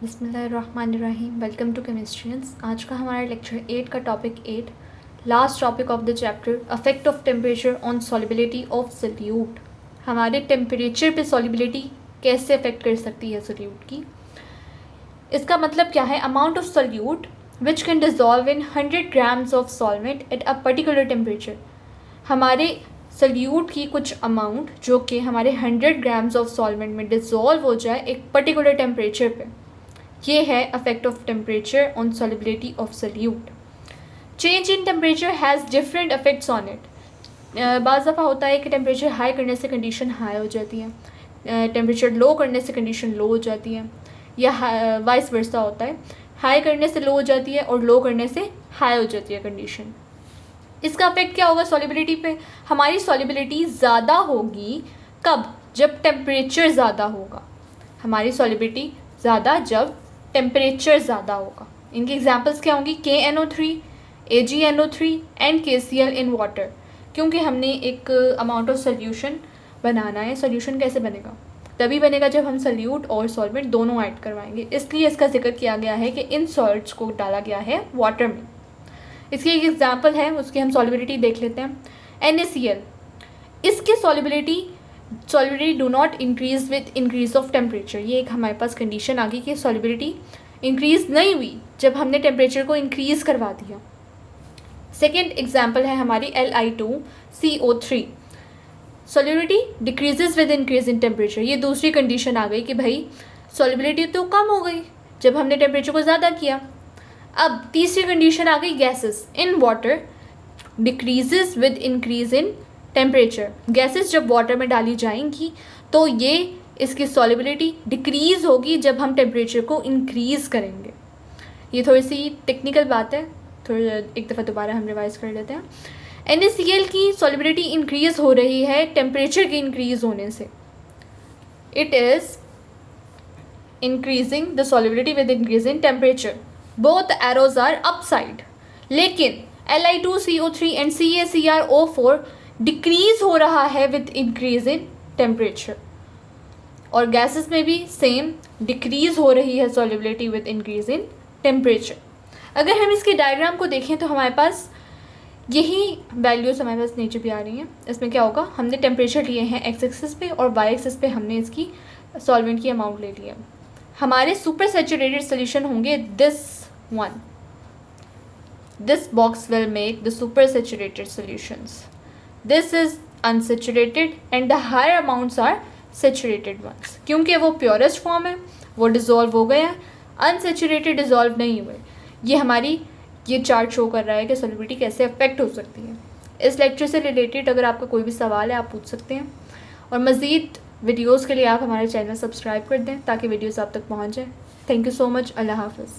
बिस्मिल्लाहिर्रहमानिर्रहीम। Welcome to chemistrians. आज का हमारा लेक्चर 8 का topic 8, last topic of the chapter, affect of temperature on solubility of solute. हमारे टेम्परेचर पे सॉल्युबिलिटी कैसे अफेक्ट कर सकती है सोल्यूट की। इसका मतलब क्या है, amount of solute which can dissolve in 100 grams of solvent at a particular temperature. हमारे सोल्यूट की कुछ अमाउंट जो कि हमारे 100 ग्राम्स ऑफ सॉल्वेंट में डिज़ोल्व हो जाए एक पर्टिकुलर टेम्परेचर पे, ये है affect of temperature on solubility of solute. Change in temperature has different effects on it. बाज़ दफ़ा होता है कि टेम्परेचर हाई करने से कंडीशन हाई हो जाती है, टेम्परेचर लो करने से कंडीशन लो हो जाती है, या वाइस वर्सा होता है, हाई करने से लो हो जाती है और लो करने से हाई हो जाती है कंडीशन। इसका अफेक्ट क्या होगा सॉल्युबिलिटी पे? हमारी सॉल्युबिलिटी ज़्यादा होगी कब? जब टेम्परेचर ज़्यादा होगा। हमारी सॉल्युबिलिटी ज़्यादा जब टेम्परेचर ज़्यादा होगा। इनकी एग्जांपल्स क्या होंगी? KNO3, AgNO3 and KCl in water. क्योंकि हमने एक अमाउंट ऑफ सोल्यूशन बनाना है। सोल्यूशन कैसे बनेगा? तभी बनेगा जब हम सोल्यूट और सॉल्वेंट दोनों ऐड करवाएंगे। इसलिए इसका जिक्र किया गया है कि इन सॉल्ट्स को डाला गया है वाटर में। इसकी एक एग्जांपल है, उसकी हम सॉल्युबिलिटी देख लेते हैं। NaCl, इसकी solubility do not increase with increase of temperature. ये एक हमारे पास कंडीशन आ गई कि सॉल्युबिलिटी इंक्रीज नहीं हुई जब हमने टेम्परेचर को इंक्रीज करवा दिया। सेकेंड एग्जांपल है हमारी Li2CO3, solubility decreases with increase in temperature. ये दूसरी कंडीशन आ गई कि भाई सॉल्युबिलिटी तो कम हो गई जब हमने टेम्परेचर को ज़्यादा किया। अब तीसरी कंडीशन आ गई, gases in water decreases with increase in temperature. Gases जब वाटर में डाली जाएंगी तो ये इसकी सॉल्युबिलिटी डिक्रीज़ होगी जब हम टेम्परेचर को इंक्रीज़ करेंगे। ये थोड़ी सी टेक्निकल बात है, थोड़ा एक दफ़ा दोबारा हम रिवाइज कर लेते हैं। NaCl की सॉल्युबिलिटी इंक्रीज़ हो रही है टेम्परेचर के इंक्रीज़ होने से। It is increasing the solubility with increase in temperature. Both arrows are upside. लेकिन Li2CO3 एंड CaCrO4 डिक्रीज हो रहा है विद इंक्रीज इन टेम्परेचर। और गैसेस में भी सेम डिक्रीज हो रही है solubility with increase in temperature. अगर हम इसके डायग्राम को देखें तो हमारे पास यही वैल्यूज़ हमारे पास नीचे भी आ रही हैं। इसमें क्या होगा, हमने टेम्परेचर लिए हैं एक्स एक्सिस पे और वाई एक्सिस पे हमने इसकी सॉल्वेंट की अमाउंट ले ली है। हमारे सुपर सैचुरेटेड सोल्यूशन होंगे this one. This box will make the super saturated solutions. This is unsaturated and the higher amounts are saturated ones. क्योंकि वो प्योरेस्ट फॉर्म है, वो डिज़ोल्व हो गए हैं। अनसैचुरेटेड डिज़ोल्व नहीं हुए। ये चार्ट शो कर रहा है कि सॉल्युबिलिटी कैसे अफेक्ट हो सकती है। इस लेक्चर से रिलेटेड अगर आपका कोई भी सवाल है आप पूछ सकते हैं, और मज़ीद वीडियोज़ के लिए आप हमारे चैनल सब्सक्राइब कर दें ताकि वीडियोज़ आप तक पहुँच जाए। Thank you so much. अल्लाह हाफ़िज़।